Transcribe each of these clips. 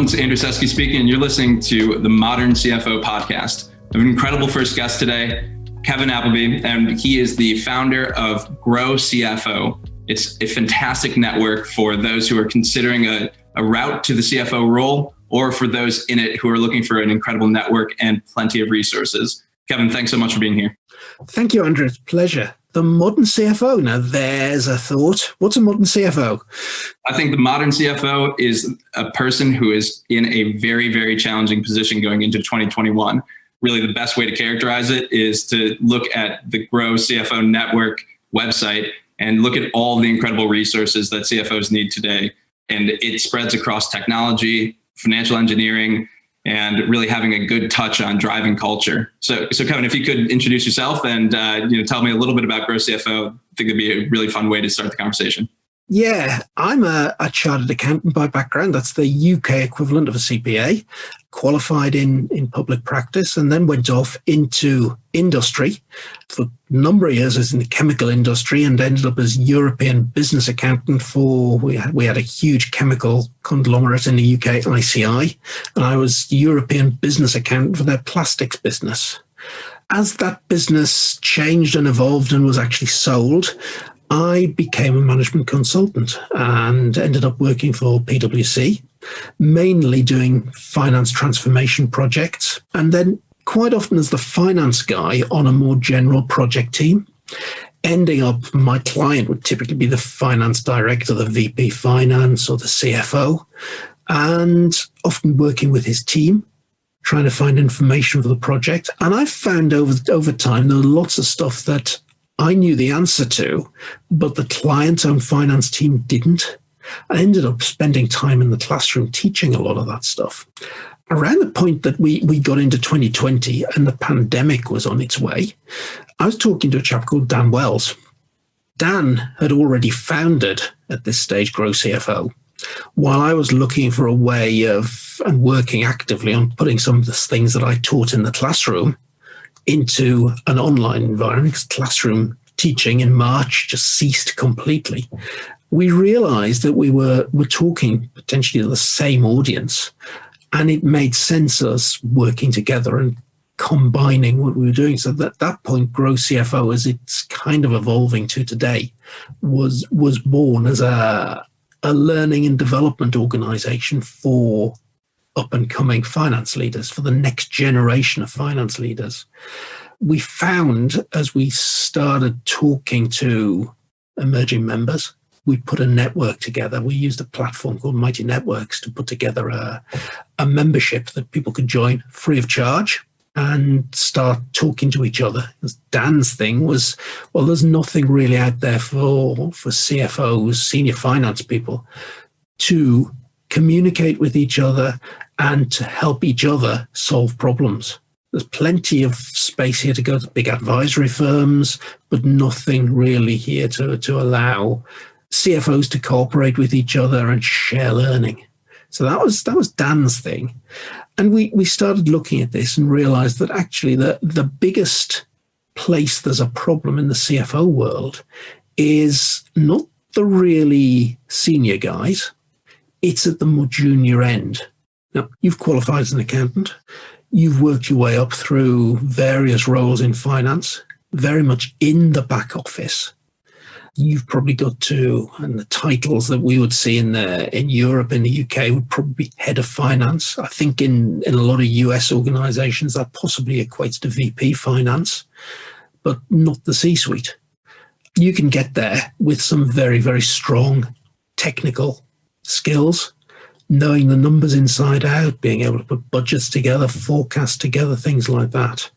everyone. It's Andrew Seski speaking, and you're listening to the Modern CFO podcast. I have an incredible first guest today, Kevin Appleby, and he is the founder of GrowCFO. It's a fantastic network for those who are considering a route to the CFO role, or for those in it who are looking for an incredible network and plenty of resources. Kevin, thanks so much for being here. Thank you, Andrew. It's a pleasure. The modern CFO. Now, there's a thought. What's a modern CFO? I think the modern CFO is a person who is in a very, very challenging position going into 2021. Really, the best way to characterize it is to look at the GrowCFO network website and look at all the incredible resources that CFOs need today. And it spreads across technology, financial engineering, and really having a good touch on driving culture. So Kevin, if you could introduce yourself and tell me a little bit about GrowCFO, I think it'd be a really fun way to start the conversation. Yeah, I'm a chartered accountant by background. That's the UK equivalent of a CPA. Qualified in public practice, and then went off into industry. For a number of years I was in the chemical industry and ended up as European business accountant for, we had a huge chemical conglomerate in the UK, ICI, and I was European business accountant for their plastics business. As that business changed and evolved and was actually sold, I became a management consultant and ended up working for PwC, mainly doing finance transformation projects, and then quite often as the finance guy on a more general project team. Ending up, my client would typically be the finance director, the VP finance, or the CFO, and often working with his team, trying to find information for the project. And I've found over time there are lots of stuff that I knew the answer to, but the client's own finance team didn't. I ended up spending time in the classroom teaching a lot of that stuff. Around the point that we got into 2020 and the pandemic was on its way, I was talking to a chap called Dan Wells. Dan had already founded, at this stage, GrowCFO, while I was looking for a way of, and working actively on putting some of the things that I taught in the classroom into an online environment, because classroom teaching in March just ceased completely. We realized that we were talking potentially to the same audience, and it made sense us working together and combining what we were doing. So at that point, GrowCFO, as it's kind of evolving to today, was born as a learning and development organization for up-and-coming finance leaders, for the next generation of finance leaders. We found, as we started talking to emerging members, we put a network together. We used a platform called Mighty Networks to put together a membership that people could join free of charge and start talking to each other. Dan's thing was, well, there's nothing really out there for CFOs, senior finance people, to communicate with each other and to help each other solve problems. There's plenty of space here to go to big advisory firms, but nothing really here to allow CFOs to cooperate with each other and share learning. So that was Dan's thing. And we started looking at this and realized that actually the biggest place there's a problem in the CFO world is not the really senior guys. It's at the more junior end. Now, you've qualified as an accountant. You've worked your way up through various roles in finance, very much in the back office. You've probably got to, and the titles that we would see in Europe, in the UK, would probably be head of finance. I think in a lot of US organizations, that possibly equates to VP finance, but not the C-suite. You can get there with some very, very strong technical skills, knowing the numbers inside out, being able to put budgets together, forecasts together, things like that.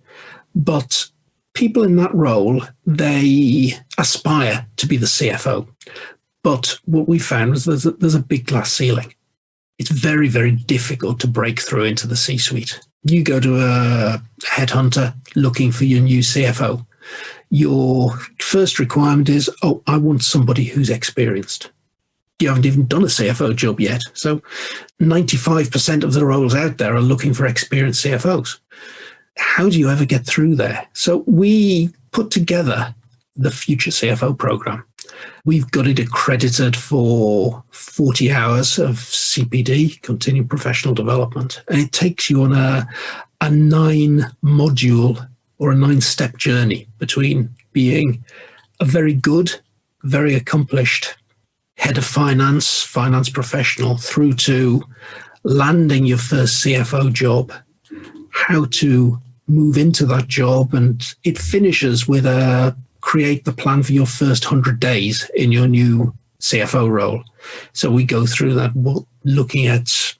But people in that role, they aspire to be the CFO. But what we found was there's a big glass ceiling. It's very, very difficult to break through into the C-suite. You go to a headhunter looking for your new CFO. Your first requirement is, I want somebody who's experienced. You haven't even done a CFO job yet. So 95% of the roles out there are looking for experienced CFOs. How do you ever get through there? So we put together the Future CFO program. We've got it accredited for 40 hours of CPD, continuing professional development. And it takes you on a 9-module or a 9-step journey between being a very good, very accomplished head of finance professional, through to landing your first CFO job, how to move into that job, and it finishes with create the plan for your first 100 days in your new CFO role. So we go through that, looking at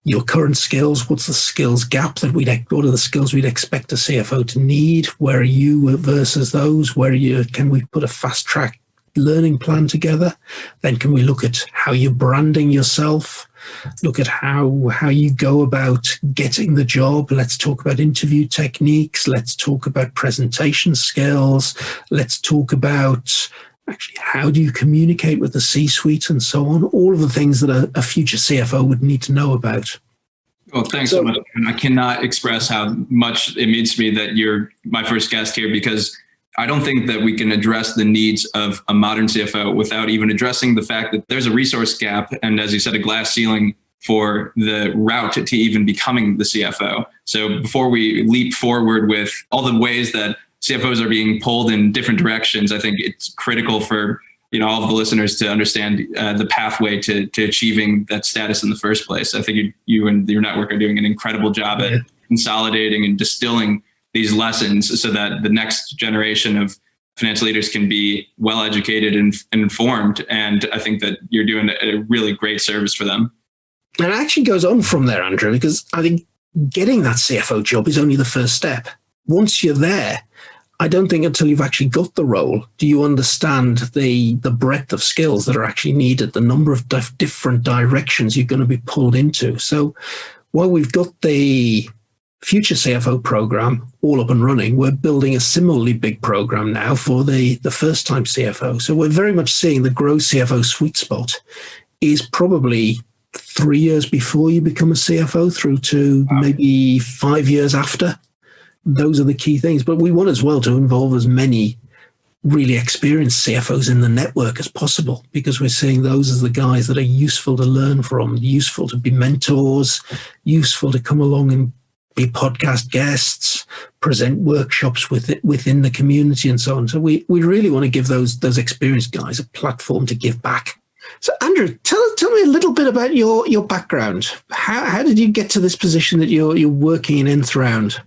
your current skills. What's the skills gap what are the skills we'd expect a CFO to need? Where are you versus those? Can we put a fast track learning plan together? Then can we look at how you're branding yourself? Look at how you go about getting the job. Let's talk about interview techniques. Let's talk about presentation skills. Let's talk about actually how do you communicate with the C-suite and so on. All of the things that a future CFO would need to know about. Well, thanks so much. And I cannot express how much it means to me that you're my first guest here, because I don't think that we can address the needs of a modern CFO without even addressing the fact that there's a resource gap and, as you said, a glass ceiling for the route to even becoming the CFO. So before we leap forward with all the ways that CFOs are being pulled in different directions, I think it's critical for all of the listeners to understand the pathway to achieving that status in the first place. I think you and your network are doing an incredible job at consolidating and distilling these lessons so that the next generation of finance leaders can be well educated and informed. And I think that you're doing a really great service for them. And it actually goes on from there, Andrew, because I think getting that CFO job is only the first step. Once you're there, I don't think until you've actually got the role do you understand the breadth of skills that are actually needed, the number of different directions you're going to be pulled into. So while we've got the future CFO program all up and running, we're building a similarly big program now for the first-time CFO. So we're very much seeing the GrowCFO sweet spot is probably 3 years before you become a CFO through to maybe 5 years after. Those are the key things. But we want as well to involve as many really experienced CFOs in the network as possible, because we're seeing those as the guys that are useful to learn from, useful to be mentors, useful to come along and be podcast guests, present workshops within the community and so on. So we really want to give those experienced guys a platform to give back. So Andrew, tell me a little bit about your background. How did you get to this position that you're working in Nth Round?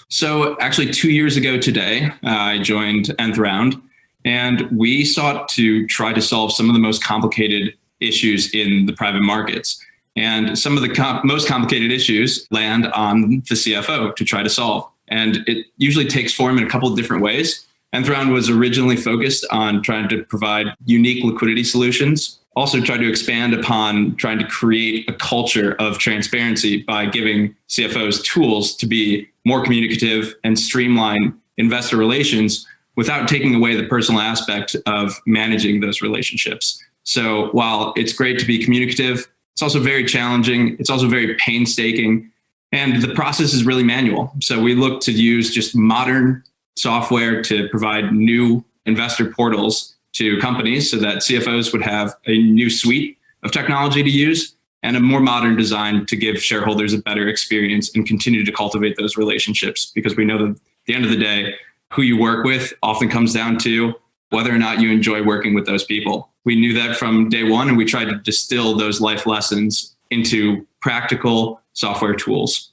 So actually 2 years ago today, I joined Nth Round, and we sought to try to solve some of the most complicated issues in the private markets. And some of the most complicated issues land on the CFO to try to solve. And it usually takes form in a couple of different ways. Nth Round was originally focused on trying to provide unique liquidity solutions, also tried to expand upon trying to create a culture of transparency by giving CFOs tools to be more communicative and streamline investor relations without taking away the personal aspect of managing those relationships. So while it's great to be communicative, it's also very challenging. It's also very painstaking. And the process is really manual. So we look to use just modern software to provide new investor portals to companies so that CFOs would have a new suite of technology to use and a more modern design to give shareholders a better experience and continue to cultivate those relationships. Because we know that at the end of the day, who you work with often comes down to whether or not you enjoy working with those people. We knew that from day one, and we tried to distill those life lessons into practical software tools.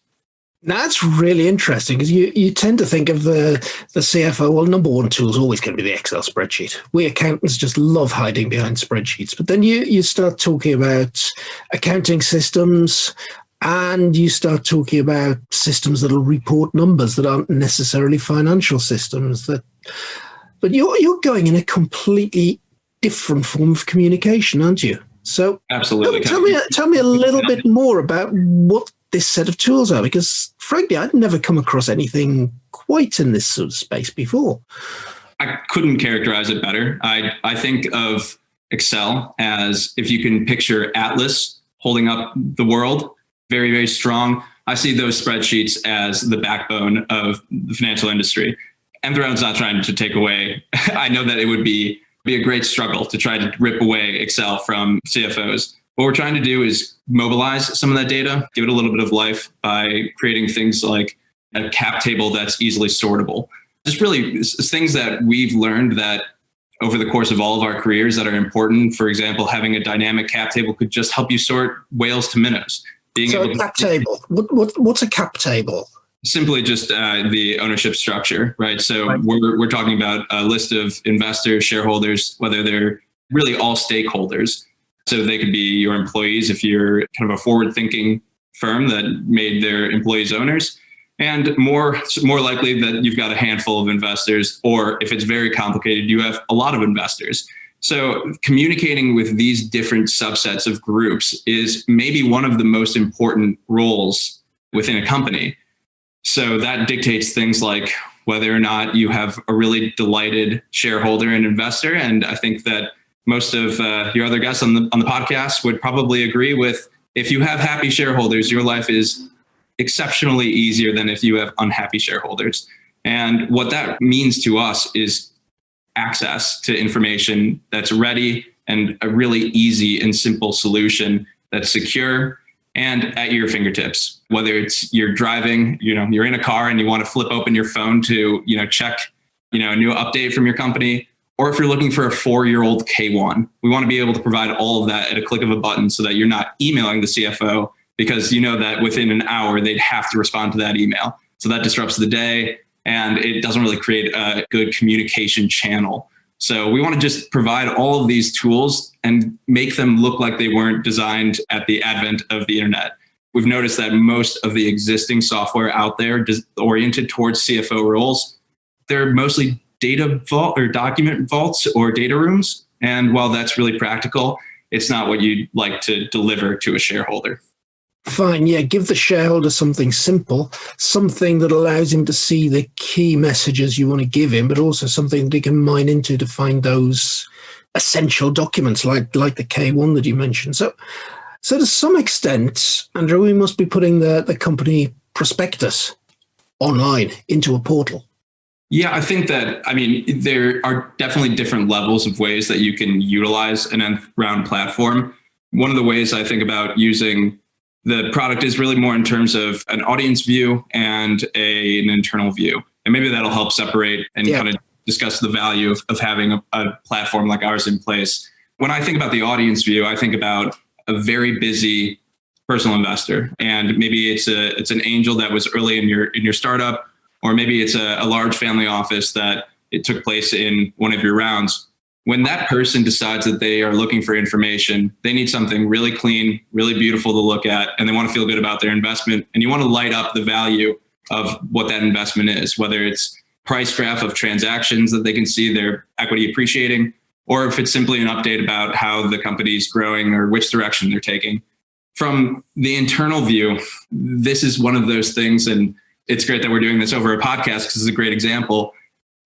That's really interesting, because you tend to think of the CFO, well, number one tool is always going to be the Excel spreadsheet. We accountants just love hiding behind spreadsheets. But then you start talking about accounting systems, and you start talking about systems that will report numbers that aren't necessarily financial systems. But you're going in a completely different form of communication, aren't you? So absolutely. Tell me a little bit more about what this set of tools are, because frankly, I'd never come across anything quite in this sort of space before. I couldn't characterize it better. I think of Excel as, if you can picture Atlas holding up the world, very, very strong. I see those spreadsheets as the backbone of the financial industry. Nth Round's not trying to take away. I know that it would be be a great struggle to try to rip away Excel from CFOs. What we're trying to do is mobilize some of that data, give it a little bit of life by creating things like a cap table that's easily sortable. Just really things that we've learned that over the course of all of our careers that are important. For example, having a dynamic cap table could just help you sort whales to minnows. So a cap table, what's a cap table? Simply just the ownership structure, right? So we're talking about a list of investors, shareholders, whether they're really all stakeholders. So they could be your employees if you're kind of a forward-thinking firm that made their employees owners, and more likely that you've got a handful of investors, or if it's very complicated, you have a lot of investors. So communicating with these different subsets of groups is maybe one of the most important roles within a company. So that dictates things like whether or not you have a really delighted shareholder and investor. And I think that most of your other guests on the podcast would probably agree with, if you have happy shareholders, your life is exceptionally easier than if you have unhappy shareholders. And what that means to us is access to information that's ready and a really easy and simple solution that's secure and at your fingertips. Whether it's you're driving, you're in a car and you want to flip open your phone to, check, a new update from your company, or if you're looking for a 4-year-old K1, we want to be able to provide all of that at a click of a button so that you're not emailing the CFO because you know that within an hour they'd have to respond to that email. So that disrupts the day and it doesn't really create a good communication channel. So we want to just provide all of these tools and make them look like they weren't designed at the advent of the internet. We've noticed that most of the existing software out there oriented towards CFO roles, they're mostly data vault or document vaults or data rooms. And while that's really practical, it's not what you'd like to deliver to a shareholder. Fine, yeah, give the shareholder something simple, something that allows him to see the key messages you want to give him, but also something that he can mine into to find those essential documents like the K1 that you mentioned. So to some extent, Andrew, we must be putting the company prospectus online into a portal. Yeah, I think that, there are definitely different levels of ways that you can utilize an end-round platform. One of the ways I think about using the product is really more in terms of an audience view and an internal view. And maybe that'll help separate and kind of discuss the value of having a platform like ours in place. When I think about the audience view, I think about a very busy personal investor. And maybe it's an angel that was early in your startup, or maybe it's a large family office that it took place in one of your rounds. When that person decides that they are looking for information, they need something really clean, really beautiful to look at, and they want to feel good about their investment. And you want to light up the value of what that investment is, whether it's price graph of transactions that they can see their equity appreciating, or if it's simply an update about how the company's growing or which direction they're taking. From the internal view, this is one of those things, and it's great that we're doing this over a podcast because it's a great example.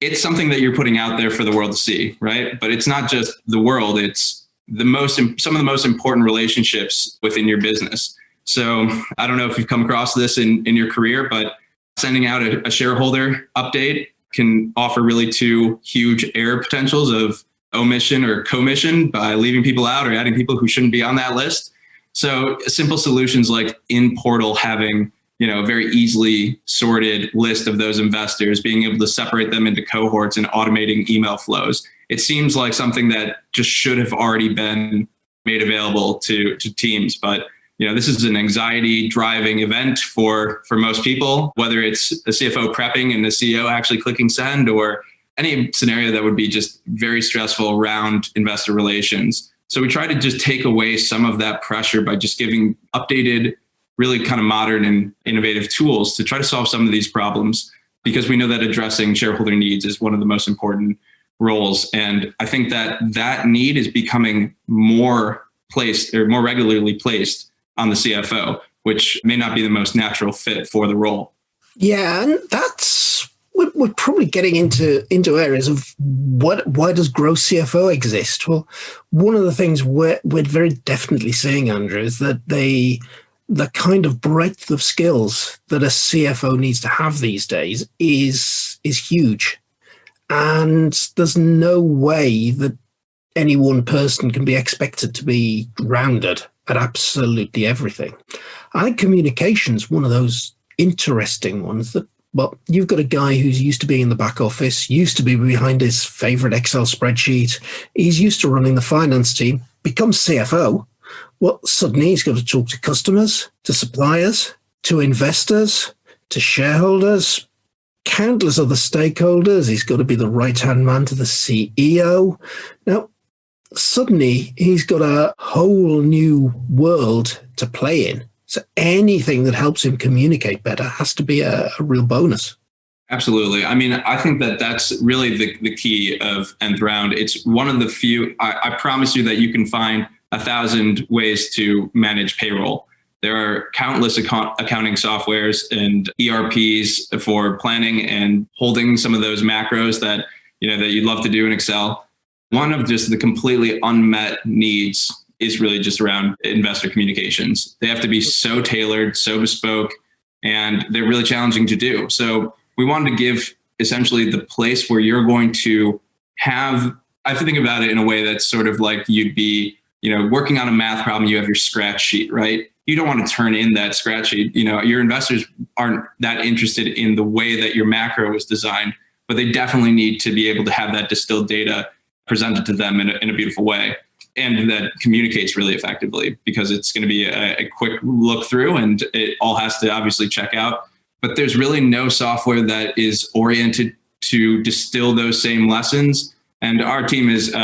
It's something that you're putting out there for the world to see, right? But it's not just the world, it's some of the most important relationships within your business. So I don't know if you've come across this in your career, but sending out a shareholder update can offer really two huge error potentials of omission or commission by leaving people out or adding people who shouldn't be on that list. So simple solutions like in portal having a very easily sorted list of those investors, being able to separate them into cohorts and automating email flows. It seems like something that just should have already been made available to teams. But this is an anxiety driving event for most people, whether it's a CFO prepping and the CEO actually clicking send, or any scenario that would be just very stressful around investor relations. So we try to just take away some of that pressure by just giving updated, really kind of modern and innovative tools to try to solve some of these problems, because we know that addressing shareholder needs is one of the most important roles. And I think that need is becoming more regularly placed on the CFO, which may not be the most natural fit for the role. Yeah, and we're probably getting into areas of why does GrowCFO exist? Well, one of the things we're very definitely seeing, Andrew, is that the kind of breadth of skills that a CFO needs to have these days is huge. And there's no way that any one person can be expected to be rounded at absolutely everything. I think communication's one of those interesting ones that, well, you've got a guy who's used to be in the back office, used to be behind his favorite Excel spreadsheet. He's used to running the finance team, becomes CFO. Well, suddenly he's got to talk to customers, to suppliers, to investors, to shareholders, countless other stakeholders. He's got to be the right-hand man to the CEO. Now, suddenly he's got a whole new world to play in. So anything that helps him communicate better has to be a real bonus. Absolutely. I mean, I think that that's really the key of Nth Round. It's one of the few, I promise you that you can find 1,000 ways to manage payroll. There are countless accounting softwares and ERPs for planning and holding some of those macros that you'd love to do in Excel. One of just the completely unmet needs is really just around investor communications. They have to be so tailored, so bespoke, and they're really challenging to do. So we wanted to give essentially the place where you're going to have, I think about it in a way that's sort of like you'd be, working on a math problem, you have your scratch sheet, right? You don't want to turn in that scratch sheet. Your investors aren't that interested in the way that your macro was designed, but they definitely need to be able to have that distilled data presented to them in a beautiful way. And that communicates really effectively because it's going to be a quick look through and it all has to obviously check out. But there's really no software that is oriented to distill those same lessons. And our team is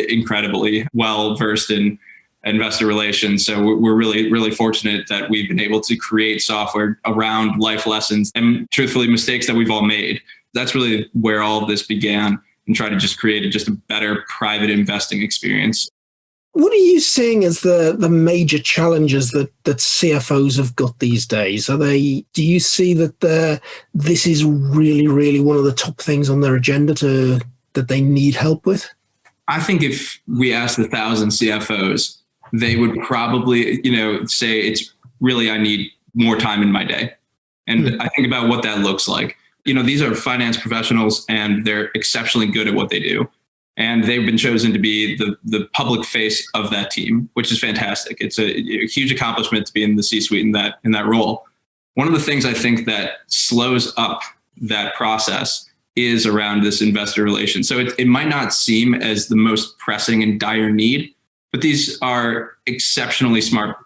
incredibly well versed in investor relations. So we're really, really fortunate that we've been able to create software around life lessons and truthfully mistakes that we've all made. That's really where all of this began, and try to just create just a better private investing experience. What are you seeing as the major challenges that CFOs have got these days? Do you see that this is really, really one of the top things on their agenda that they need help with? I think if we asked 1,000 CFOs, they would probably, say it's really, I need more time in my day. And I think about what that looks like. These are finance professionals and they're exceptionally good at what they do. And they've been chosen to be the public face of that team, which is fantastic. It's a huge accomplishment to be in the C-suite in that role. One of the things I think that slows up that process is around this investor relation. So it might not seem as the most pressing and dire need, but these are exceptionally smart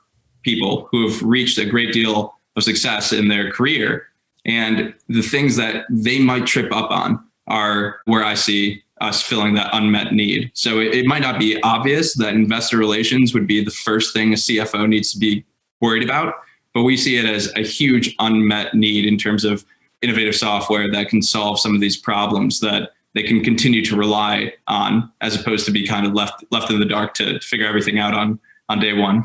people who have reached a great deal of success in their career. And the things that they might trip up on are where I see us filling that unmet need. So it might not be obvious that investor relations would be the first thing a CFO needs to be worried about, but we see it as a huge unmet need in terms of innovative software that can solve some of these problems that they can continue to rely on, as opposed to be kind of left in the dark to figure everything out on day one.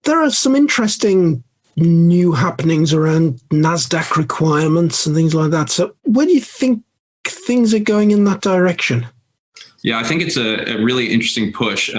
There are some interesting new happenings around Nasdaq requirements and things like that. So where do you think things are going in that direction? Yeah, I think it's a really interesting push,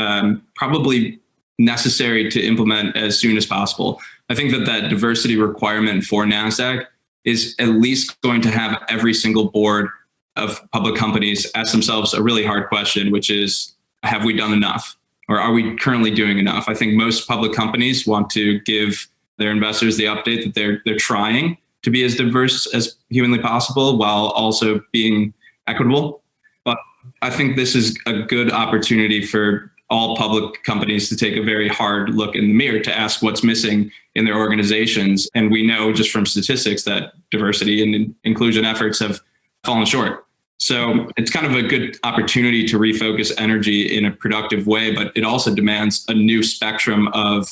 probably necessary to implement as soon as possible. I think that diversity requirement for Nasdaq is at least going to have every single board of public companies ask themselves a really hard question, which is, have we done enough? Or are we currently doing enough? I think most public companies want to give their investors the update that they're trying to be as diverse as humanly possible while also being equitable. But I think this is a good opportunity for all public companies to take a very hard look in the mirror to ask what's missing in their organizations. And we know just from statistics that diversity and inclusion efforts have fallen short. So it's kind of a good opportunity to refocus energy in a productive way, but it also demands a new spectrum of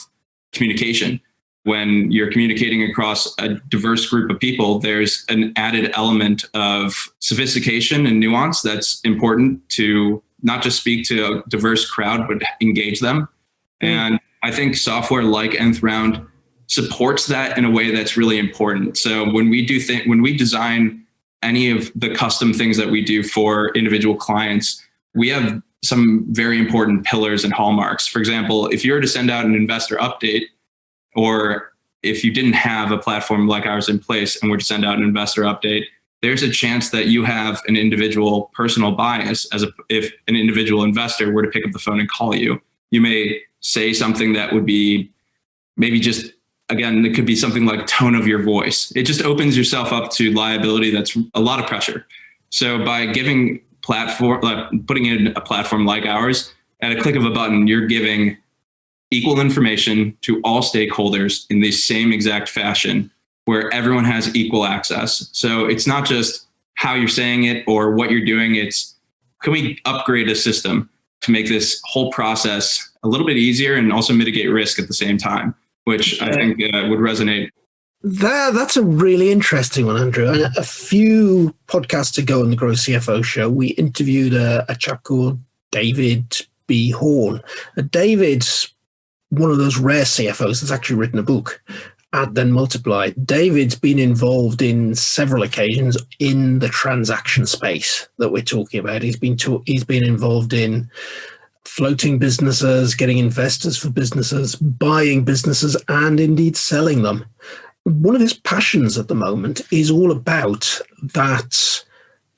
communication. When you're communicating across a diverse group of people, there's an added element of sophistication and nuance that's important to not just speak to a diverse crowd, but engage them. And I think software like Nth Round supports that in a way that's really important. So when we design any of the custom things that we do for individual clients, we have some very important pillars and hallmarks. For example, if you were to send out an investor update, or if you didn't have a platform like ours in place and were to send out an investor update, there's a chance that you have an individual personal bias if an individual investor were to pick up the phone and call you. You may say something that would be maybe just, again, it could be something like tone of your voice. It just opens yourself up to liability. That's a lot of pressure. So by putting in a platform like ours, at a click of a button, you're giving equal information to all stakeholders in the same exact fashion where everyone has equal access. So it's not just how you're saying it or what you're doing. It's, can we upgrade a system to make this whole process a little bit easier and also mitigate risk at the same time, which I think would resonate. That's a really interesting one, Andrew. And a few podcasts ago on the GrowCFO show, we interviewed a chap called David B. Horn. David's one of those rare CFOs that's actually written a book, Add Then Multiply. David's been involved in several occasions in the transaction space that we're talking about. He's been involved in floating businesses, getting investors for businesses, buying businesses, and indeed selling them. One of his passions at the moment is all about that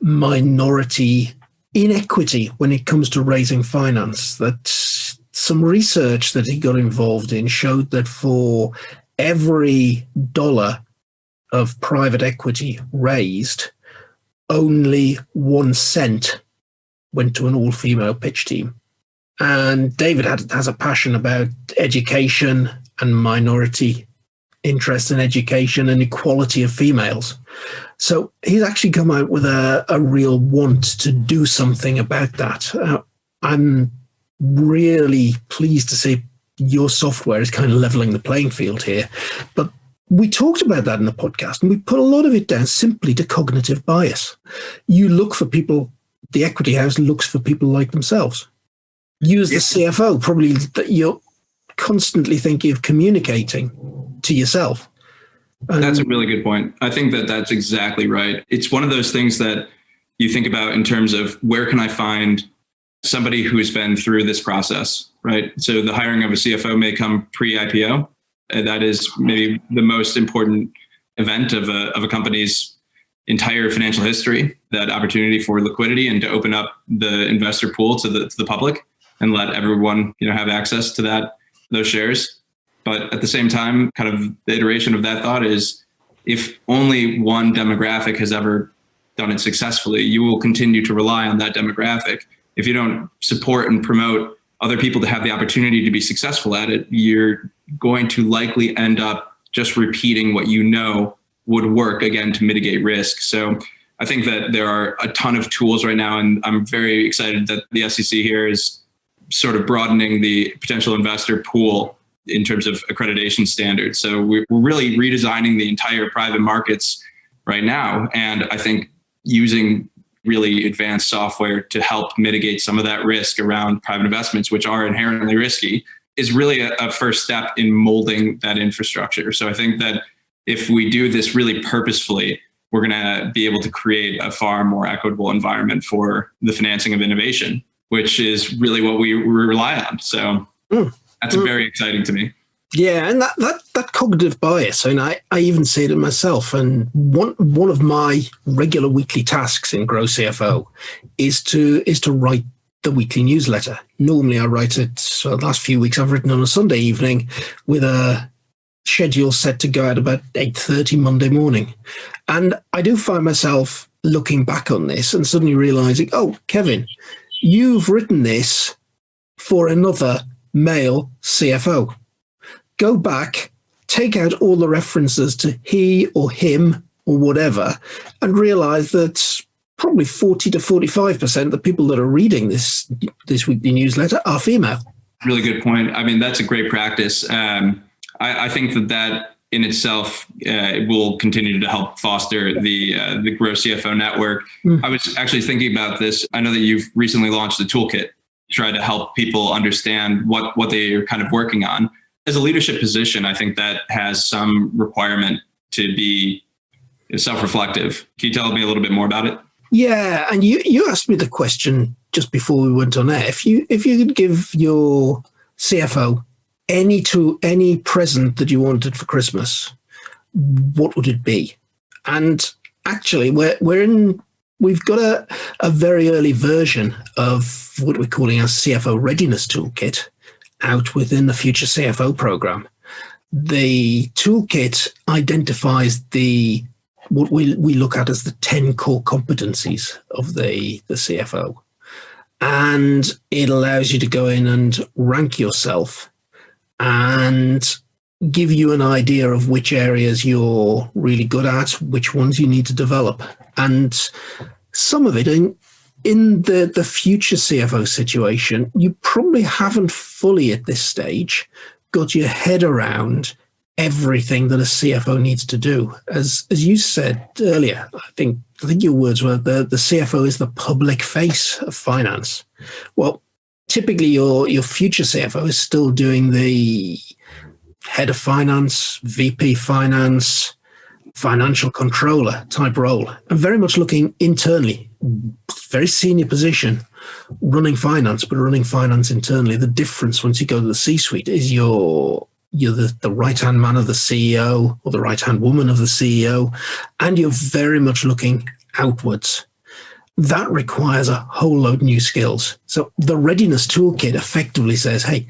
minority inequity when it comes to raising finance. That some research that he got involved in showed that for every dollar of private equity raised, only 1 cent went to an all-female pitch team. And David has a passion about education and minority interest in education and equality of females. So he's actually come out with a real want to do something about that. I'm really pleased to see your software is kind of leveling the playing field here. But we talked about that in the podcast, and we put a lot of it down simply to cognitive bias. You look for people, the equity house looks for people like themselves. You as the CFO, probably that you're constantly thinking of communicating to yourself. That's a really good point. I think that that's exactly right. It's one of those things that you think about in terms of where can I find somebody who's been through this process, right? So the hiring of a CFO may come pre-IPO. That is maybe the most important event of a company's entire financial history, that opportunity for liquidity and to open up the investor pool to the public and let everyone, have access to those shares. But at the same time, kind of the iteration of that thought is, if only one demographic has ever done it successfully, you will continue to rely on that demographic. If you don't support and promote other people to have the opportunity to be successful at it, you're going to likely end up just repeating what you know would work, again, to mitigate risk. So I think that there are a ton of tools right now, and I'm very excited that the SEC here is sort of broadening the potential investor pool in terms of accreditation standards. So we're really redesigning the entire private markets right now. And I think using really advanced software to help mitigate some of that risk around private investments, which are inherently risky, is really a first step in molding that infrastructure. So I think that if we do this really purposefully, we're going to be able to create a far more equitable environment for the financing of innovation, which is really what we rely on. So that's very exciting to me. Yeah, and that cognitive bias, and I even see it in myself. And one of my regular weekly tasks in GrowCFO is to write the weekly newsletter. Normally I write it, so the last few weeks I've written on a Sunday evening with a schedule set to go out about 8:30 Monday morning. And I do find myself looking back on this and suddenly realizing, oh, Kevin, you've written this for another male CFO. Go back, take out all the references to he or him or whatever, and realize that probably 40 to 45% of the people that are reading this weekly newsletter are female. Really good point. I mean, that's a great practice. I think that in itself will continue to help foster the GrowCFO network. I was actually thinking about this. I know that you've recently launched a toolkit to try to help people understand what they are kind of working on. As a leadership position, I think that has some requirement to be self-reflective. Can you tell me a little bit more about it? Yeah, and you asked me the question just before we went on air. If you could give your CFO any present that you wanted for Christmas, what would it be? And actually, we've got a very early version of what we're calling our CFO readiness toolkit out within the Future CFO program. The toolkit identifies what we look at as the 10 core competencies of the CFO. And it allows you to go in and rank yourself and give you an idea of which areas you're really good at, which ones you need to develop. And some of it in the future CFO situation, you probably haven't fully at this stage got your head around everything that a CFO needs to do. As you said earlier, I think your words were the CFO is the public face of finance. Well, typically your future CFO is still doing the head of finance, VP finance, financial controller type role, and very much looking internally, very senior position, running finance, but running finance internally. The difference once you go to the C-suite is you're the right-hand man of the CEO or the right-hand woman of the CEO, and you're very much looking outwards. That requires a whole load of new skills. So the readiness toolkit effectively says, hey,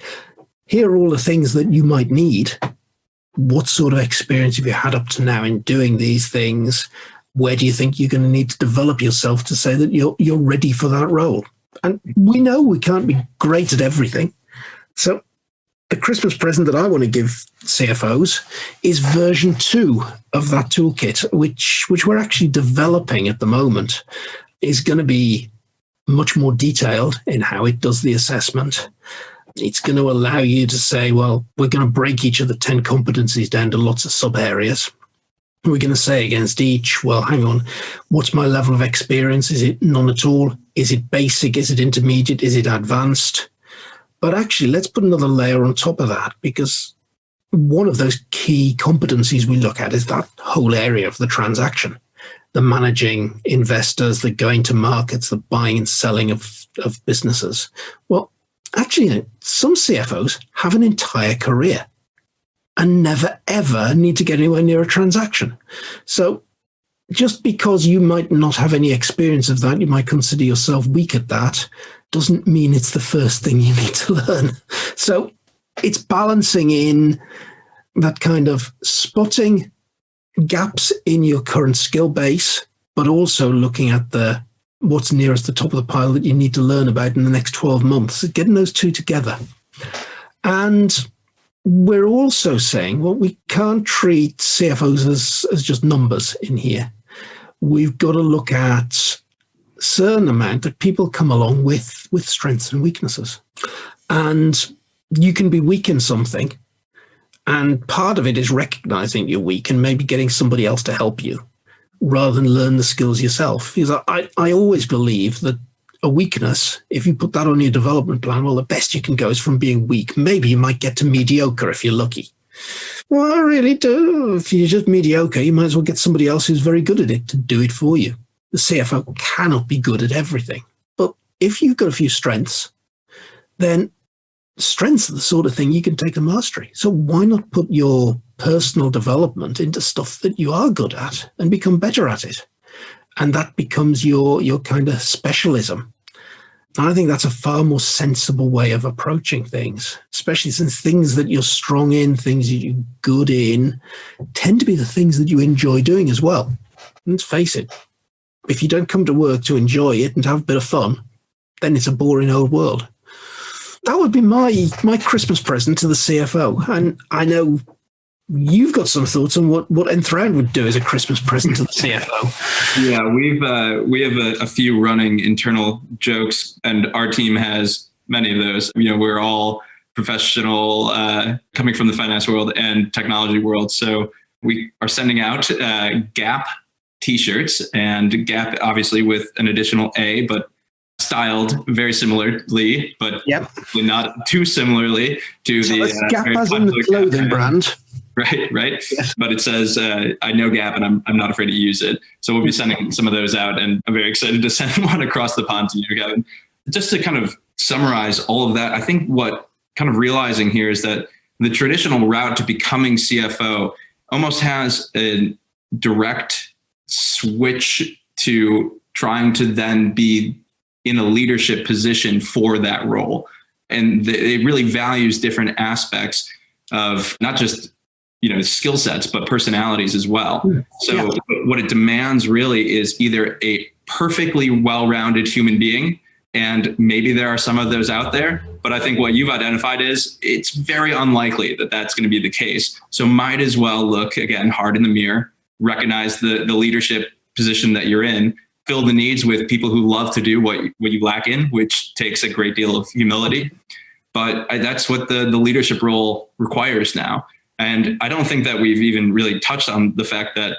here are all the things that you might need. What sort of experience have you had up to now in doing these things? Where do you think you're going to need to develop yourself to say that you're ready for that role? And we know we can't be great at everything. So the Christmas present that I want to give CFOs is version 2 of that toolkit, which we're actually developing at the moment, is going to be much more detailed in how it does the assessment. It's going to allow you to say, well, we're going to break each of the 10 competencies down to lots of sub areas. We're going to say against each, well, hang on, what's my level of experience? Is it none at all? Is it basic? Is it intermediate? Is it advanced? But actually, let's put another layer on top of that, because one of those key competencies we look at is that whole area of the transaction, the managing investors, the going to markets, the buying and selling of businesses. Well, actually, some CFOs have an entire career and never, ever need to get anywhere near a transaction. So just because you might not have any experience of that, you might consider yourself weak at that, doesn't mean it's the first thing you need to learn. So it's balancing in that kind of spotting gaps in your current skill base, but also looking at what's nearest the top of the pile that you need to learn about in the next 12 months, getting those two together. And we're also saying, well, we can't treat CFOs as just numbers in here. We've got to look at a certain amount that people come along with strengths and weaknesses. And you can be weak in something, and part of it is recognizing you're weak and maybe getting somebody else to help you rather than learn the skills yourself. Because I always believe that a weakness, if you put that on your development plan, well, the best you can go is from being weak. Maybe you might get to mediocre if you're lucky. Well, I really do. If you're just mediocre, you might as well get somebody else who's very good at it to do it for you. The CFO cannot be good at everything. But if you've got a few strengths, then strengths are the sort of thing you can take to mastery. So why not put your personal development into stuff that you are good at and become better at it? And that becomes your kind of specialism. And I think that's a far more sensible way of approaching things, especially since things that you're strong in, things that you're good in, tend to be the things that you enjoy doing as well. And let's face it, if you don't come to work to enjoy it and have a bit of fun, then it's a boring old world. That would be my Christmas present to the CFO. And I know you've got some thoughts on what Enthroned would do as a Christmas present to the CFO. Yeah, we have a few running internal jokes, and our team has many of those. You know, we're all professional, coming from the finance world and technology world. So we are sending out Gap t-shirts, and Gap obviously with an additional A, but styled very similarly, but not too similarly to so the Gap as in the clothing brand. Right. Yes. But it says, I know Gap and I'm not afraid to use it. So we'll be sending some of those out, and I'm very excited to send one across the pond to you, Gavin. Just to kind of summarize all of that, I think what kind of realizing here is that the traditional route to becoming CFO almost has a direct switch to trying to then be in a leadership position for that role. And it really values different aspects of not just, skill sets, but personalities as well. So what it demands really is either a perfectly well-rounded human being, and maybe there are some of those out there, but I think what you've identified is it's very unlikely that that's going to be the case. So might as well look, again, hard in the mirror, recognize the leadership position that you're in, fill the needs with people who love to do what you lack in, which takes a great deal of humility. But that's what the leadership role requires now. And I don't think that we've even really touched on the fact that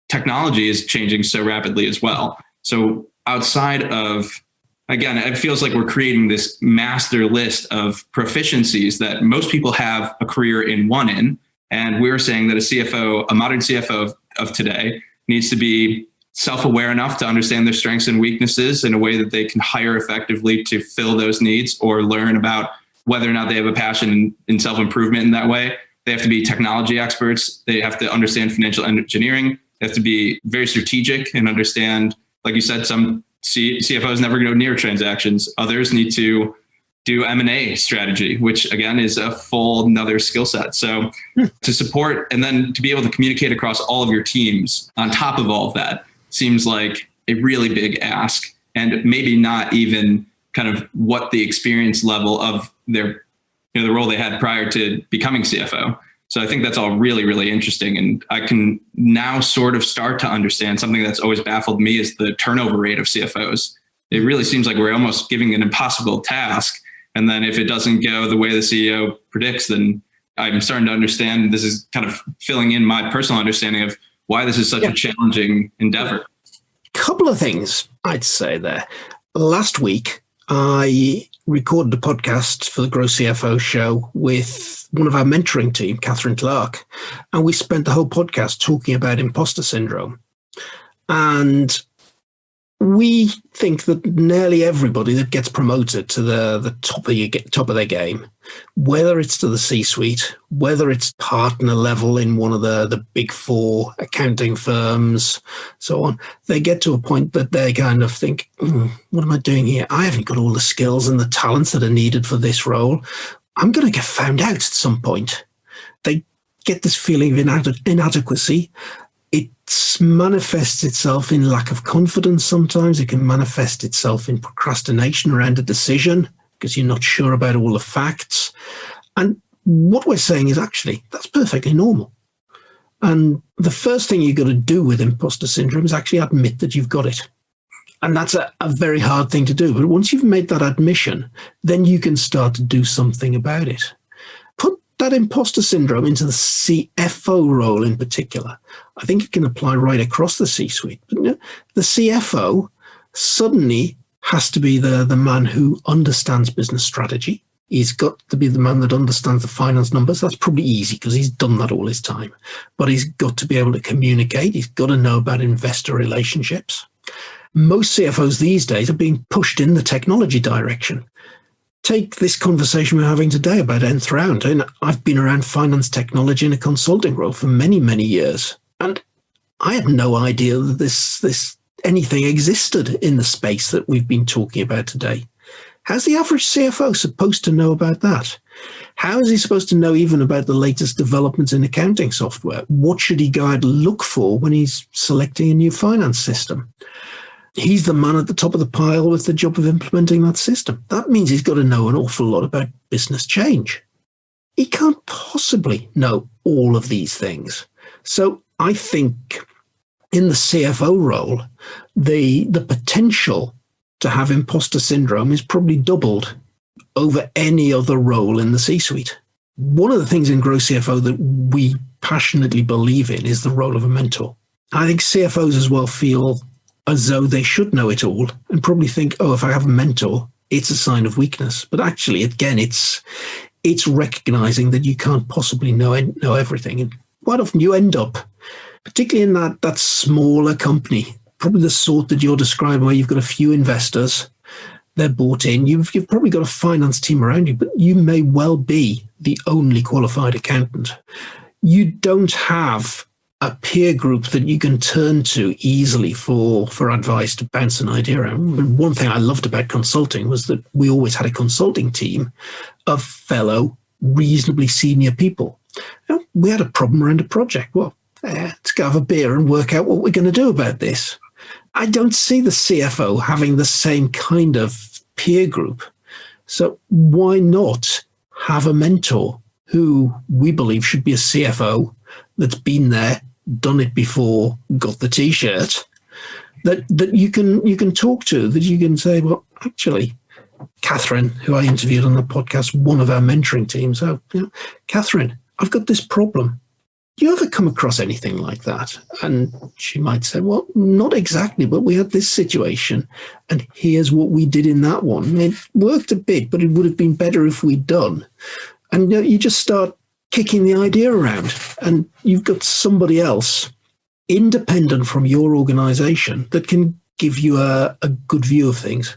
technology is changing so rapidly as well. So outside of, again, it feels like we're creating this master list of proficiencies that most people have a career in one in. And we're saying that a CFO, a modern CFO of today, needs to be self-aware enough to understand their strengths and weaknesses in a way that they can hire effectively to fill those needs or learn about whether or not they have a passion in self-improvement in that way. They have to be technology experts. They have to understand financial engineering. They have to be very strategic and understand, like you said, some CFOs never go near transactions. Others need to do M&A strategy, which again is a full another skill set. So to support and then to be able to communicate across all of your teams on top of all of that seems like a really big ask, and maybe not even kind of what the experience level of their, the role they had prior to becoming CFO. So I think that's all really, really interesting. And I can now sort of start to understand something that's always baffled me is the turnover rate of CFOs. It really seems like we're almost giving an impossible task. And then if it doesn't go the way the CEO predicts, then I'm starting to understand this is kind of filling in my personal understanding of why this is such a challenging endeavor. Couple of things I'd say there. Last week, I recorded a podcast for the GrowCFO show with one of our mentoring team, Catherine Clark, and we spent the whole podcast talking about imposter syndrome. And we think that nearly everybody that gets promoted to the top of their game, whether it's to the C-suite, whether it's partner level in one of the big four accounting firms, so on, they get to a point that they kind of think, what am I doing here? I haven't got all the skills and the talents that are needed for this role. I'm going to get found out at some point. They get this feeling of inadequacy. It manifests itself in lack of confidence sometimes. It can manifest itself in procrastination around a decision because you're not sure about all the facts. And what we're saying is actually that's perfectly normal. And the first thing you've got to do with imposter syndrome is actually admit that you've got it. And that's a very hard thing to do. But once you've made that admission, then you can start to do something about it. Put that imposter syndrome into the CFO role in particular. I think it can apply right across the C-suite. But the CFO suddenly has to be the man who understands business strategy. He's got to be the man that understands the finance numbers. That's probably easy because he's done that all his time. But he's got to be able to communicate. He's got to know about investor relationships. Most CFOs these days are being pushed in the technology direction. Take this conversation we're having today about nth round. And I've been around finance technology in a consulting role for many, many years. And I had no idea that this anything existed in the space that we've been talking about today. How's the average CFO supposed to know about that? How is he supposed to know even about the latest developments in accounting software? What should he go out and look for when he's selecting a new finance system? He's the man at the top of the pile with the job of implementing that system. That means he's got to know an awful lot about business change. He can't possibly know all of these things. So I think in the CFO role, the potential to have imposter syndrome is probably doubled over any other role in the C-suite. One of the things in GrowCFO that we passionately believe in is the role of a mentor. I think CFOs as well feel as though they should know it all and probably think, oh, if I have a mentor, it's a sign of weakness. But actually, again, it's recognizing that you can't possibly know everything. And quite often you end up, particularly in that smaller company, probably the sort that you're describing where you've got a few investors, they're bought in, you've probably got a finance team around you, but you may well be the only qualified accountant. You don't have a peer group that you can turn to easily for advice to bounce an idea around. One thing I loved about consulting was that we always had a consulting team of fellow reasonably senior people. We had a problem around a project. Well, let's go have a beer and work out what we're going to do about this. I don't see the CFO having the same kind of peer group. So why not have a mentor who we believe should be a CFO that's been there, done it before, got the T-shirt, that you can talk to, that you can say, well, actually, Catherine, who I interviewed on the podcast, one of our mentoring teams, Catherine, I've got this problem. Do you ever come across anything like that? And she might say, well, not exactly, but we had this situation and here's what we did in that one. It worked a bit, but it would have been better if we'd done. And you just start kicking the idea around and you've got somebody else independent from your organization that can give you a good view of things.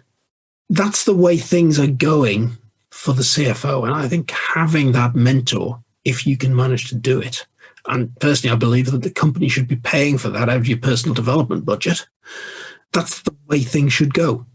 That's the way things are going for the CFO. And I think having that mentor, if you can manage to do it, and personally, I believe that the company should be paying for that out of your personal development budget. That's the way things should go.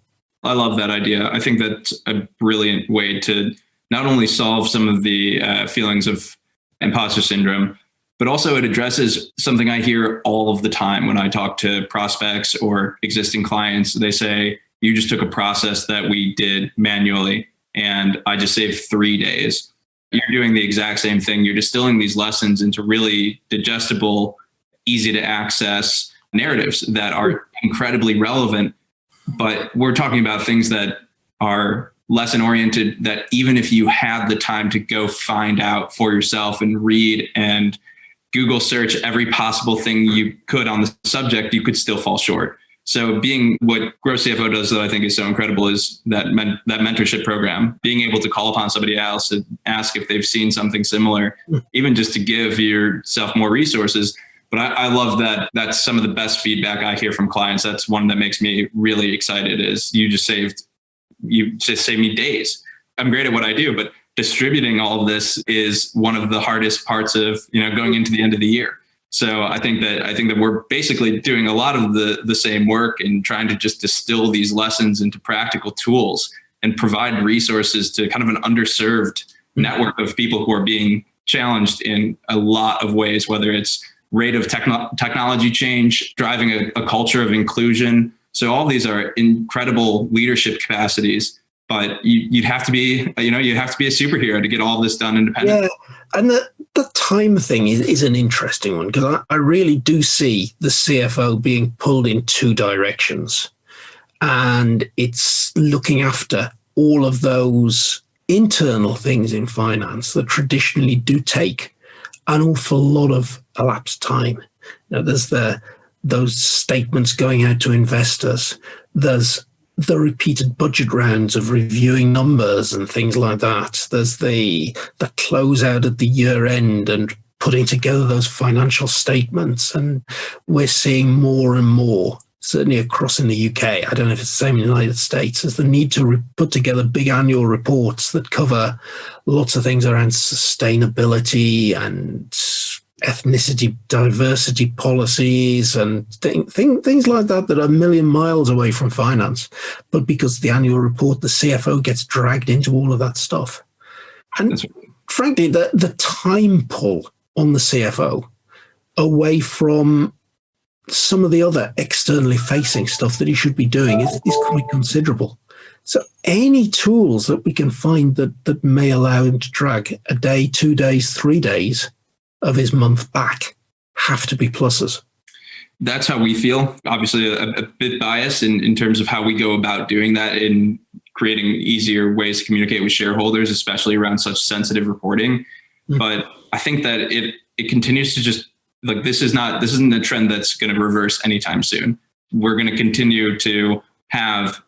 I love that idea. I think that's a brilliant way to not only solve some of the feelings of imposter syndrome, but also it addresses something I hear all of the time when I talk to prospects or existing clients. They say, you just took a process that we did manually and I just saved 3 days. You're doing the exact same thing. You're distilling these lessons into really digestible, easy to access narratives that are incredibly relevant. But we're talking about things that are lesson oriented, that even if you had the time to go find out for yourself and read and Google search every possible thing you could on the subject, you could still fall short. So being what GrowCFO does that I think is so incredible is that that mentorship program, being able to call upon somebody else and ask if they've seen something similar, even just to give yourself more resources. But I love that. That's some of the best feedback I hear from clients. That's one that makes me really excited is you just saved me days. I'm great at what I do, but distributing all of this is one of the hardest parts of, going into the end of the year. So I think that we're basically doing a lot of the same work and trying to just distill these lessons into practical tools and provide resources to kind of an underserved network of people who are being challenged in a lot of ways, whether it's rate of technology change, driving a culture of inclusion. So all these are incredible leadership capacities, but you'd have to be a superhero to get all this done independently. Yeah, and the time thing is an interesting one because I really do see the CFO being pulled in two directions, and it's looking after all of those internal things in finance that traditionally do take an awful lot of elapsed time. There's those statements going out to investors. There's the repeated budget rounds of reviewing numbers and things like that. There's the closeout at the year end and putting together those financial statements. And we're seeing more and more, certainly across in the UK, I don't know if it's the same in the United States, is the need to put together big annual reports that cover lots of things around sustainability and ethnicity, diversity policies and things like that are a million miles away from finance. But because the annual report, the CFO gets dragged into all of that stuff. And frankly, the time pull on the CFO away from some of the other externally facing stuff that he should be doing is quite considerable. So any tools that we can find that may allow him to drag a day, 2 days, 3 days of his month back have to be pluses. That's how we feel. Obviously a bit biased in terms of how we go about doing that in creating easier ways to communicate with shareholders, especially around such sensitive reporting. Mm-hmm. But I think that it continues to just this isn't a trend that's going to reverse anytime soon. We're going to continue to have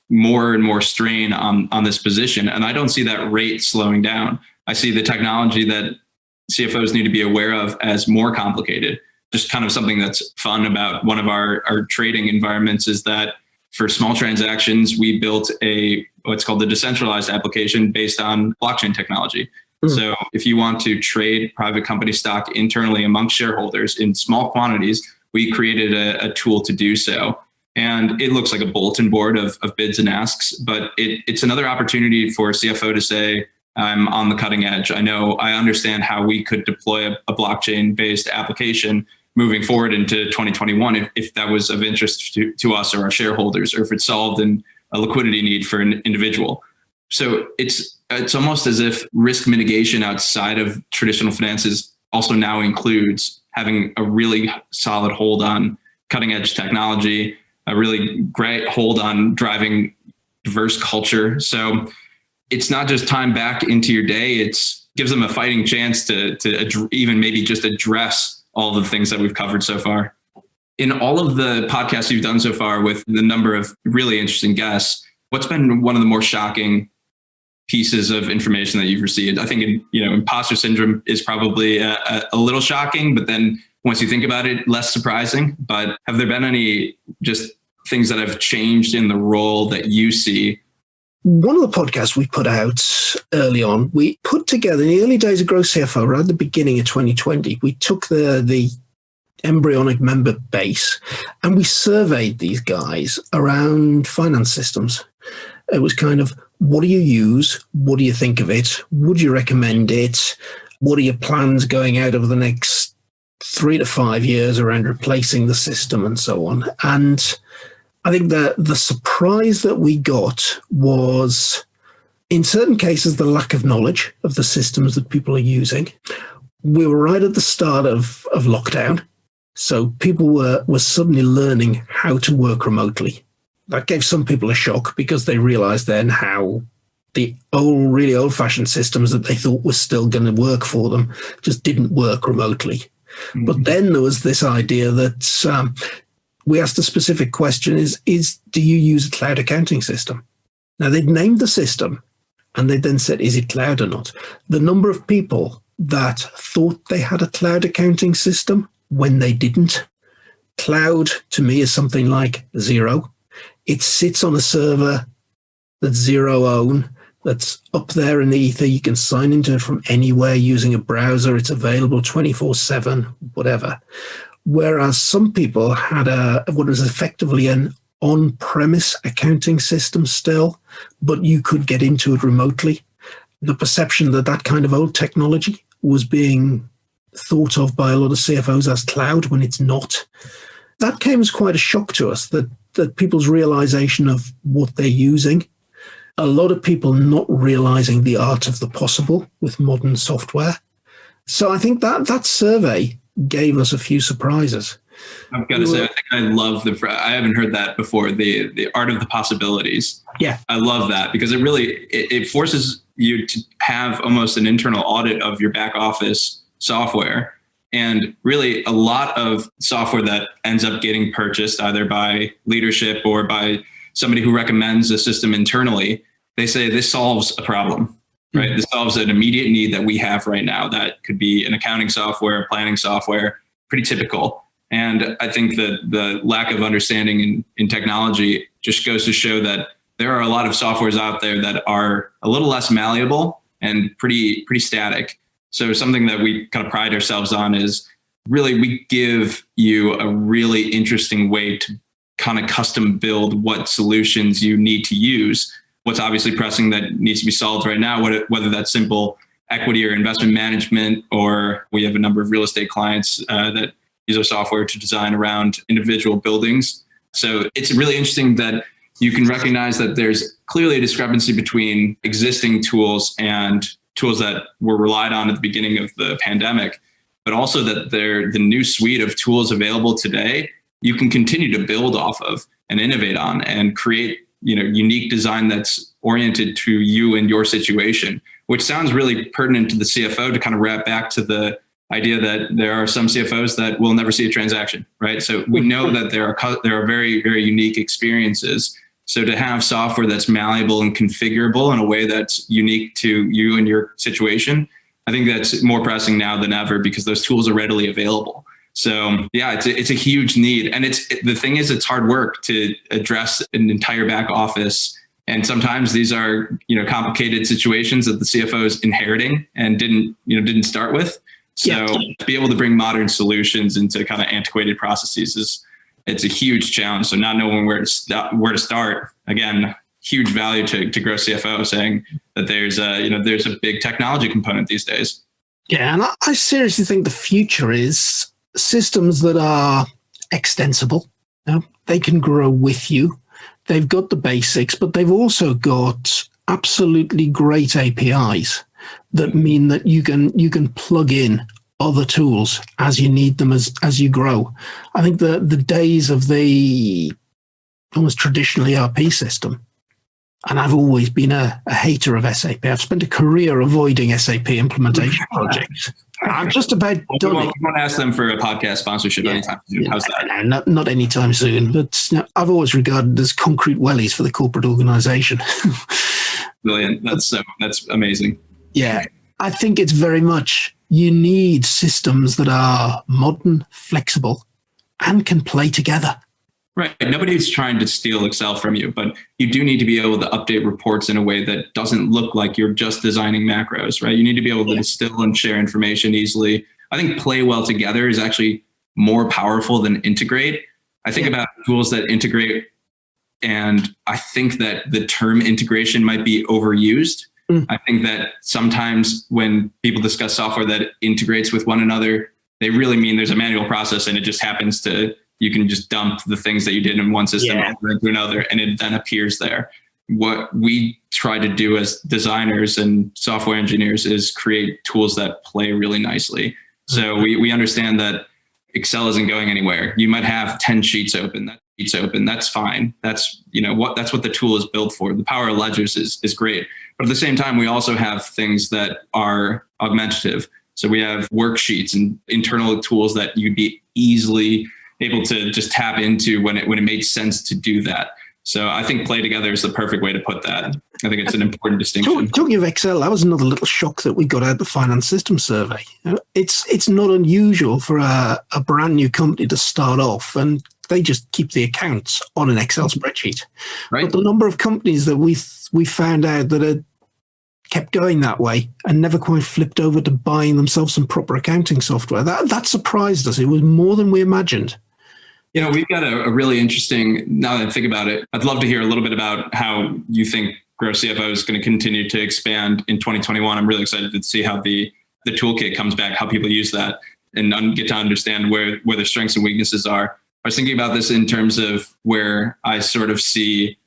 more and more strain on this position. And I don't see that rate slowing down. I see the technology that CFOs need to be aware of as more complicated. Just kind of something that's fun about one of our trading environments is that for small transactions, we built what's called the decentralized application based on blockchain technology. So if you want to trade private company stock internally amongst shareholders in small quantities, we created a tool to do so. And it looks like a bulletin board of bids and asks, but it's another opportunity for a CFO to say, I'm on the cutting edge. I understand how we could deploy a blockchain-based application moving forward into 2021 if that was of interest to us or our shareholders, or if it solved a liquidity need for an individual. So it's almost as if risk mitigation outside of traditional finances also now includes having a really solid hold on cutting edge technology, a really great hold on driving diverse culture. So it's not just time back into your day. It gives them a fighting chance to even maybe just address all the things that we've covered so far. In all of the podcasts you've done so far with the number of really interesting guests, what's been one of the more shocking pieces of information that you've received? I think, imposter syndrome is probably a little shocking, but then once you think about it, less surprising. But have there been any just things that have changed in the role that you see? One of the podcasts we put out early on, we put together in the early days of GrowCFO, right at the beginning of 2020, we took the embryonic member base and we surveyed these guys around finance systems. It was kind of, what do you use? What do you think of it? Would you recommend it? What are your plans going out over the next 3 to 5 years around replacing the system and so on? And I think that the surprise that we got was, in certain cases, the lack of knowledge of the systems that people are using. We were right at the start of lockdown. So people were suddenly learning how to work remotely. That gave some people a shock because they realized then how the really old-fashioned systems that they thought were still going to work for them just didn't work remotely. Mm-hmm. But then there was this idea that we asked a specific question is do you use a cloud accounting system? Now, they'd named the system and they then said, is it cloud or not? The number of people that thought they had a cloud accounting system when they didn't. Cloud, to me, is something like zero. It sits on a server that's zero own, that's up there in the ether. You can sign into it from anywhere using a browser. It's available 24/7, whatever. Whereas some people had what was effectively an on-premise accounting system still, but you could get into it remotely. The perception that kind of old technology was being thought of by a lot of CFOs as cloud when it's not. That came as quite a shock to us, that people's realization of what they're using. A lot of people not realizing the art of the possible with modern software. So I think that survey gave us a few surprises. I've got to say, I think I love I haven't heard that before, the art of the possibilities. Yeah. I love that because it forces you to have almost an internal audit of your back office software. And really a lot of software that ends up getting purchased either by leadership or by somebody who recommends a system internally, they say this solves a problem, right? Mm-hmm. This solves an immediate need that we have right now. That could be an accounting software, planning software, pretty typical. And I think that the lack of understanding in technology just goes to show that there are a lot of softwares out there that are a little less malleable and pretty static. So something that we kind of pride ourselves on is really we give you a really interesting way to kind of custom build what solutions you need to use. What's obviously pressing that needs to be solved right now, whether that's simple equity or investment management, or we have a number of real estate clients that use our software to design around individual buildings. So it's really interesting that you can recognize that there's clearly a discrepancy between existing tools and tools that were relied on at the beginning of the pandemic, but also that the new suite of tools available today, you can continue to build off of and innovate on and create, unique design that's oriented to you and your situation, which sounds really pertinent to the CFO to kind of wrap back to the idea that there are some CFOs that will never see a transaction, right? So we know that there are very, very unique experiences. So to have software that's malleable and configurable in a way that's unique to you and your situation, I think that's more pressing now than ever because those tools are readily available. So yeah, it's a huge need. And the thing is, it's hard work to address an entire back office And sometimes these are, complicated situations that the CFO is inheriting and didn't start with. So to be able to bring modern solutions into kind of antiquated processes it's a huge challenge. So not knowing where to start, again, huge value to GrowCFO, saying that there's a big technology component these days. Yeah, and I seriously think the future is systems that are extensible. They can grow with you. They've got the basics, but they've also got absolutely great APIs that mean that you can plug in other tools as you need them as you grow. I think the days of the almost traditional ERP system, and I've always been a hater of SAP. I've spent a career avoiding SAP implementation projects. I'm just about done. We won't ask them for a podcast sponsorship anytime soon. How's that? No, not anytime soon. But I've always regarded as concrete wellies for the corporate organization. Brilliant. That's amazing. Yeah, I think it's very much you need systems that are modern, flexible, and can play together. Right. Nobody's trying to steal Excel from you, but you do need to be able to update reports in a way that doesn't look like you're just designing macros, right? You need to be able to distill and share information easily. I think play well together is actually more powerful than integrate. I think about tools that integrate, and I think that the term integration might be overused. I think that sometimes when people discuss software that integrates with one another, they really mean there's a manual process and it just happens to, you can just dump the things that you did in one system over into another and it then appears there. What we try to do as designers and software engineers is create tools that play really nicely. So we understand that Excel isn't going anywhere. You might have 10 sheets open. That's fine. That's what the tool is built for. The power of ledgers is great. But at the same time, we also have things that are augmentative. So we have worksheets and internal tools that you'd be easily able to just tap into when it made sense to do that. So I think play together is the perfect way to put that. I think it's an important distinction. Talking of Excel, that was another little shock that we got out of the finance system survey. It's not unusual for a brand new company to start off and they just keep the accounts on an Excel spreadsheet. Right. But the number of companies that we found out that had kept going that way and never quite flipped over to buying themselves some proper accounting software, that surprised us. It was more than we imagined. We've got a really interesting, now that I think about it, I'd love to hear a little bit about how you think GrowCFO is going to continue to expand in 2021. I'm really excited to see how the toolkit comes back, how people use that, and get to understand where their strengths and weaknesses are. I was thinking about this in terms of where I sort of see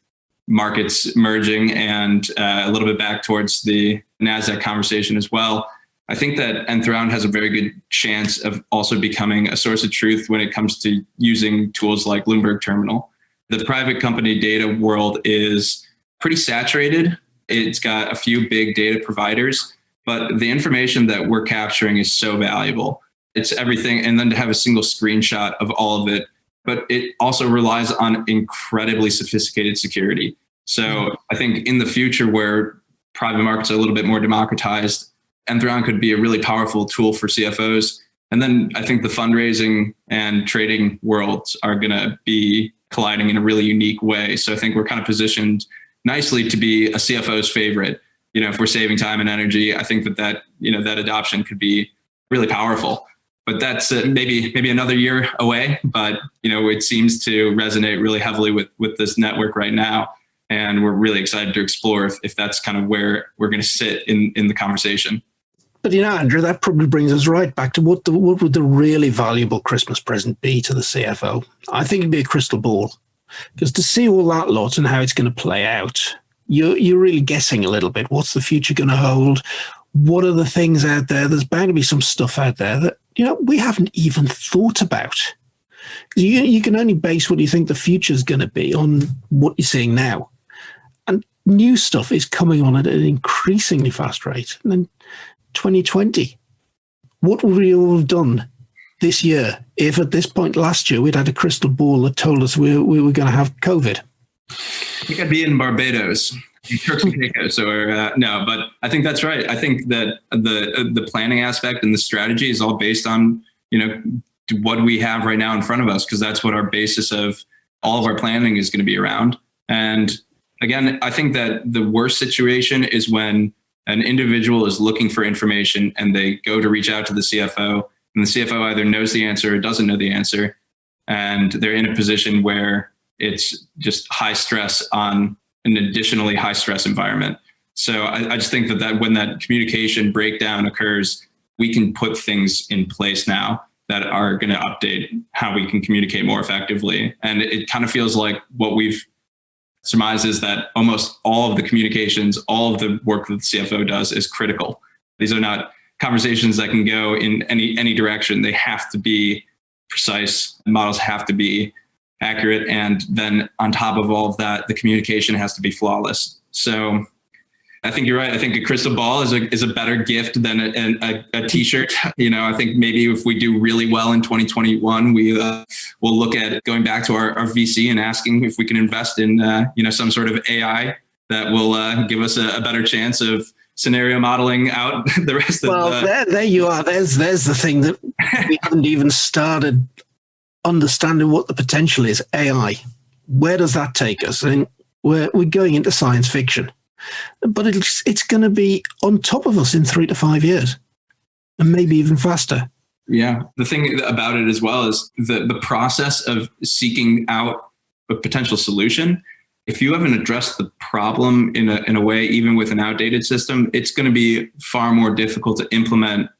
markets merging and a little bit back towards the Nasdaq conversation as well. I think that Nth Round has a very good chance of also becoming a source of truth when it comes to using tools like Bloomberg Terminal. The private company data world is pretty saturated. It's got a few big data providers, but the information that we're capturing is so valuable. It's everything. And then to have a single screenshot of all of it, but it also relies on incredibly sophisticated security. So I think in the future where private markets are a little bit more democratized, Nth Round could be a really powerful tool for CFOs. And then I think the fundraising and trading worlds are going to be colliding in a really unique way. So I think we're kind of positioned nicely to be a CFO's favorite. If we're saving time and energy, I think that adoption could be really powerful. But that's maybe another year away. But it seems to resonate really heavily with this network right now. And we're really excited to explore if that's kind of where we're going to sit in the conversation. But Andrew, that probably brings us right back to what would the really valuable Christmas present be to the CFO? I think it'd be a crystal ball, because to see all that lot and how it's going to play out, you're really guessing a little bit. What's the future going to hold? What are the things out there? There's bound to be some stuff out there that we haven't even thought about. You can only base what you think the future is going to be on what you're seeing now. And new stuff is coming on at an increasingly fast rate. And then 2020, what would we all have done this year if at this point last year we'd had a crystal ball that told us we were going to have COVID? I think I'd be in Barbados, in Turks and Caicos, no, but I think that's right. I think that the planning aspect and the strategy is all based on, what we have right now in front of us, because that's what our basis of all of our planning is going to be around. And again, I think that the worst situation is when an individual is looking for information and they go to reach out to the CFO, and the CFO either knows the answer or doesn't know the answer. And they're in a position where it's just high stress on an additionally high stress environment. So I just think that when that communication breakdown occurs, we can put things in place now that are going to update how we can communicate more effectively. And it kind of feels like what we've surmised is that almost all of the communications, all of the work that the CFO does is critical. These are not conversations that can go in any direction. They have to be precise. Models have to be accurate. And then on top of all of that, the communication has to be flawless. So I think you're right. I think a crystal ball is a better gift than a t-shirt. I think maybe if we do really well in 2021, we'll look at going back to our VC and asking if we can invest in some sort of AI that will give us a better chance of scenario modeling out the rest of the... there you are. There's the thing that we haven't even started understanding what the potential is. AI. Where does that take us? I mean, we're going into science fiction. But it's going to be on top of us in 3 to 5 years, and maybe even faster. Yeah. The thing about it as well is the process of seeking out a potential solution. If you haven't addressed the problem in a way, even with an outdated system, it's going to be far more difficult to implement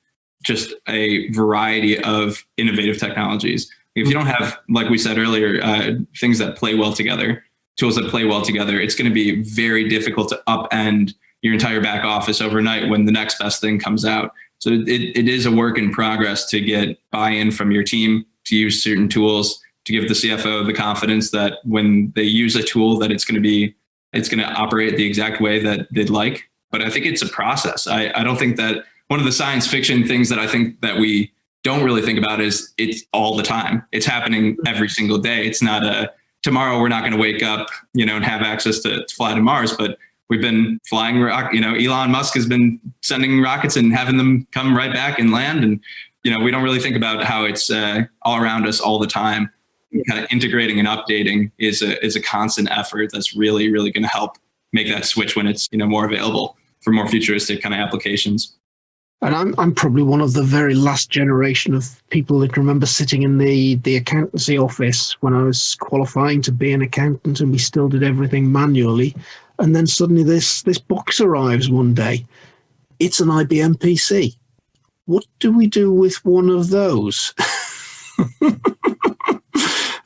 just a variety of innovative technologies. If you don't have, like we said earlier, things that play well together, tools that play well together, it's going to be very difficult to upend your entire back office overnight when the next best thing comes out. So it is a work in progress to get buy-in from your team to use certain tools, to give the CFO the confidence that when they use a tool that it's going to operate the exact way that they'd like. But I think it's a process. I don't think that one of the science fiction things that I think that we don't really think about is it's all the time. It's happening every single day. It's not tomorrow we're not going to wake up, and have access to fly to Mars, but we've been flying Elon Musk has been sending rockets and having them come right back and land. And, we don't really think about how it's all around us all the time. Kind of integrating and updating is a constant effort that's really, really going to help make that switch when it's, more available for more futuristic kind of applications. And I'm probably one of the very last generation of people that remember sitting in the accountancy office when I was qualifying to be an accountant, and we still did everything manually. And then suddenly this box arrives one day. It's an IBM PC. What do we do with one of those?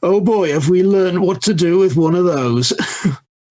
Oh boy, have we learned what to do with one of those.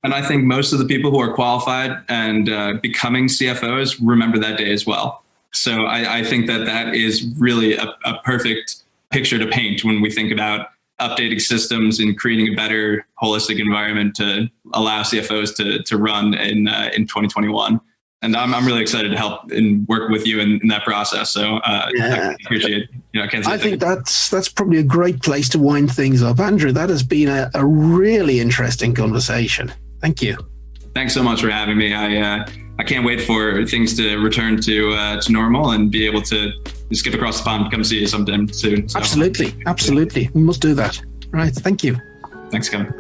And I think most of the people who are qualified and becoming CFOs remember that day as well. So I think that is really a perfect picture to paint when we think about updating systems and creating a better holistic environment to allow CFOs to run in 2021. And I'm really excited to help and work with you in that process. So I appreciate it. I think that's probably a great place to wind things up. Andrew, that has been a really interesting conversation. Thank you. Thanks so much for having me. I can't wait for things to return to normal and be able to skip across the pond and come see you sometime soon. So. Absolutely. We must do that. Right. Thank you. Thanks, Kevin.